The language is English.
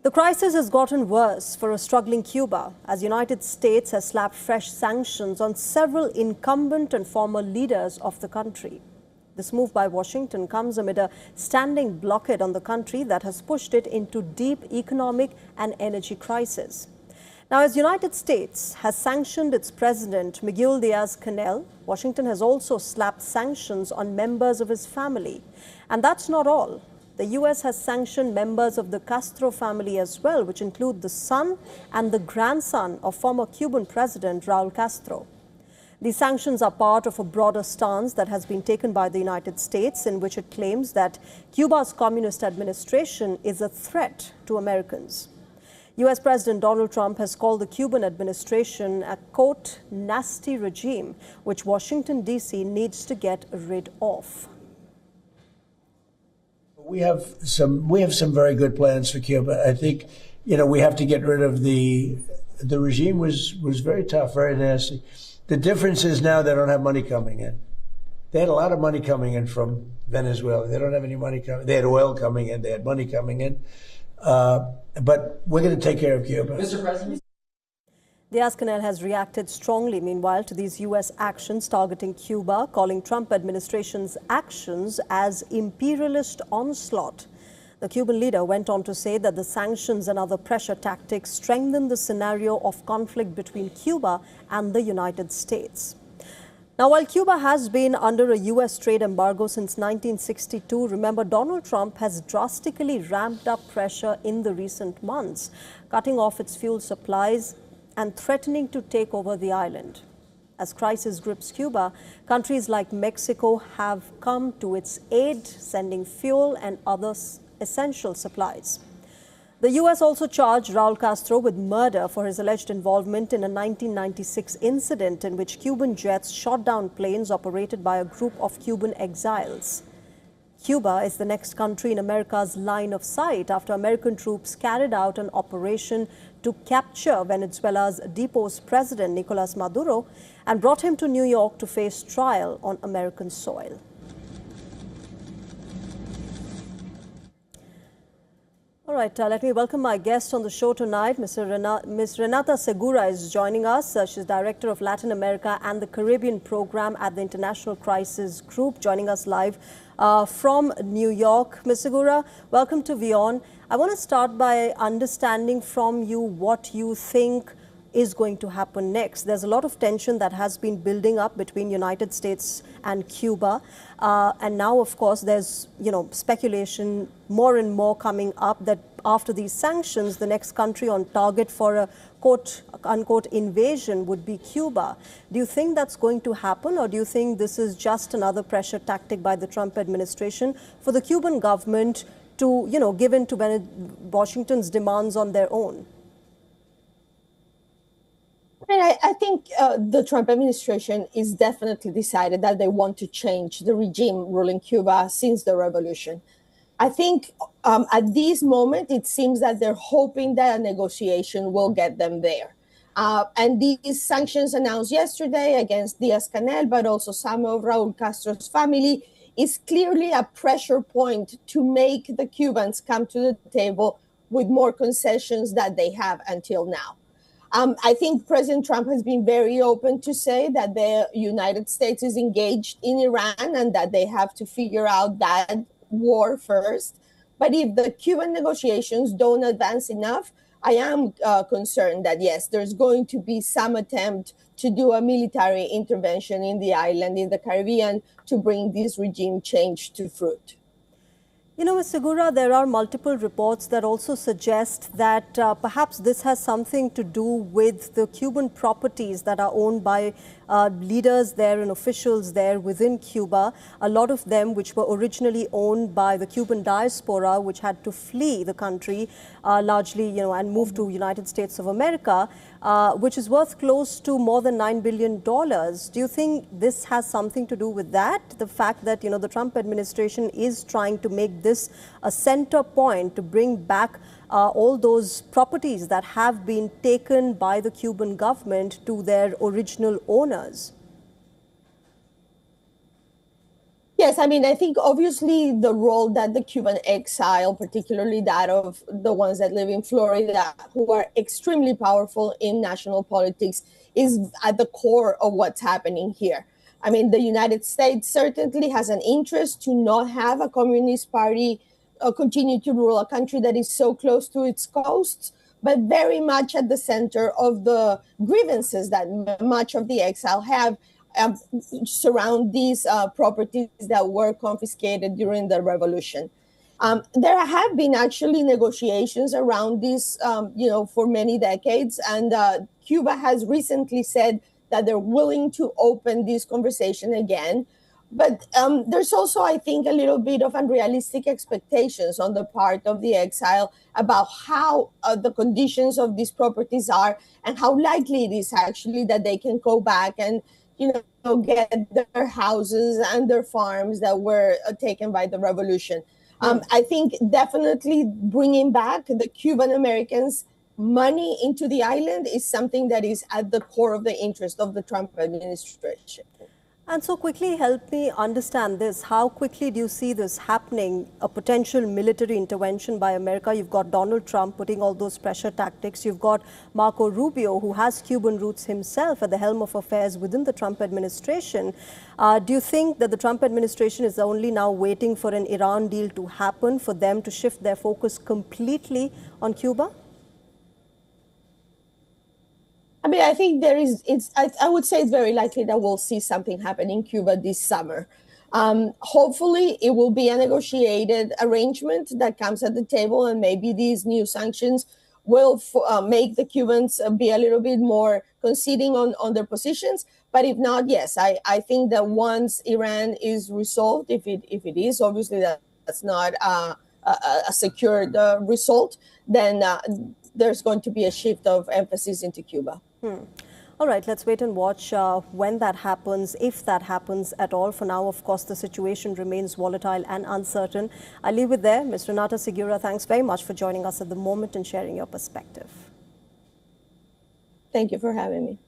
The crisis has gotten worse for a struggling Cuba as the United States has slapped fresh sanctions on several incumbent and former leaders of the country. This move by Washington comes amid a standing blockade on the country that has pushed it into deep economic and energy crisis. Now, as the United States has sanctioned its president, Miguel Diaz-Canel, Washington has also slapped sanctions on members of his family. And that's not all. The U.S. has sanctioned members of the Castro family as well, which include the son and the grandson of former Cuban President Raul Castro. These sanctions are part of a broader stance that has been taken by the United States, in which it claims that Cuba's communist administration is a threat to Americans. U.S. President Donald Trump has called the Cuban administration a, quote, nasty regime, which Washington, D.C. needs to get rid of. We have some very good plans for Cuba. I think, we have to get rid of the regime was very tough, very nasty. The difference is now they don't have money coming in. They had a lot of money coming in from Venezuela. They don't have any money coming. They had oil coming in. They had money coming in. But we're going to take care of Cuba. Mr. President. Diaz-Canel has reacted strongly, meanwhile, to these U.S. actions targeting Cuba, calling Trump administration's actions as imperialist onslaught. The Cuban leader went on to say that the sanctions and other pressure tactics strengthen the scenario of conflict between Cuba and the United States. Now, while Cuba has been under a U.S. trade embargo since 1962, remember, Donald Trump has drastically ramped up pressure in the recent months, cutting off its fuel supplies and threatening to take over the island. As crisis grips Cuba, countries like Mexico have come to its aid, sending fuel and other essential supplies. The U.S. also charged Raul Castro with murder for his alleged involvement in a 1996 incident in which Cuban jets shot down planes operated by a group of Cuban exiles. Cuba is the next country in America's line of sight after American troops carried out an operation to capture Venezuela's deposed president, Nicolas Maduro, and brought him to New York to face trial on American soil. All right, let me welcome my guest on the show tonight. Ms. Renata Segura is joining us. She's Director of Latin America and the Caribbean Program at the International Crisis Group, joining us live from New York. Ms. Segura, welcome to WION. I want to start by understanding from you what you think is going to happen next. There's a lot of tension that has been building up between United States and Cuba. And now, of course, there's, speculation more and more coming up that after these sanctions, the next country on target for a quote-unquote invasion would be Cuba. Do you think that's going to happen, or do you think this is just another pressure tactic by the Trump administration for the Cuban government to, give in to Washington's demands on their own? I think the Trump administration is definitely decided that they want to change the regime ruling Cuba since the revolution. I think at this moment, it seems that they're hoping that a negotiation will get them there. And these sanctions announced yesterday against Diaz-Canel, but also some of Raul Castro's family, is clearly a pressure point to make the Cubans come to the table with more concessions that they have until now. I think President Trump has been very open to say that the United States is engaged in Iran and that they have to figure out that war first. But if the Cuban negotiations don't advance enough, I am concerned that, yes, there's going to be some attempt to do a military intervention in the island, in the Caribbean, to bring this regime change to fruit. Ms. Segura, there are multiple reports that also suggest that perhaps this has something to do with the Cuban properties that are owned by leaders there and officials there within Cuba, a lot of them which were originally owned by the Cuban diaspora, which had to flee the country largely, and move to United States of America, which is worth close to more than $9 billion. Do you think this has something to do with that? The fact that, the Trump administration is trying to make this a center point to bring back all those properties that have been taken by the Cuban government to their original owners? Yes, I mean, I think obviously the role that the Cuban exile, particularly that of the ones that live in Florida, who are extremely powerful in national politics, is at the core of what's happening here. I mean, the United States certainly has an interest to not have a communist party continue to rule a country that is so close to its coasts, but very much at the center of the grievances that much of the exile have surround these properties that were confiscated during the revolution. There have been actually negotiations around this, for many decades, and Cuba has recently said that they're willing to open this conversation again. But there's also, I think, a little bit of unrealistic expectations on the part of the exile about how the conditions of these properties are and how likely it is actually that they can go back and get their houses and their farms that were taken by the revolution. I think definitely bringing back the Cuban Americans' money into the island is something that is at the core of the interest of the Trump administration. And so quickly help me understand this. How quickly do you see this happening, a potential military intervention by America? You've got Donald Trump putting all those pressure tactics. You've got Marco Rubio, who has Cuban roots himself, at the helm of affairs within the Trump administration. Do you think that the Trump administration is only now waiting for an Iran deal to happen for them to shift their focus completely on Cuba? I mean, I think I would say it's very likely that we'll see something happen in Cuba this summer. Hopefully, it will be a negotiated arrangement that comes at the table, and maybe these new sanctions will make the Cubans be a little bit more conceding on their positions. But if not, yes, I think that once Iran is resolved, if it is, obviously that's not a secured result, then there's going to be a shift of emphasis into Cuba. All right, let's wait and watch when that happens, if that happens at all. For now, of course, the situation remains volatile and uncertain. I'll leave it there. Ms. Renata Segura, thanks very much for joining us at the moment and sharing your perspective. Thank you for having me.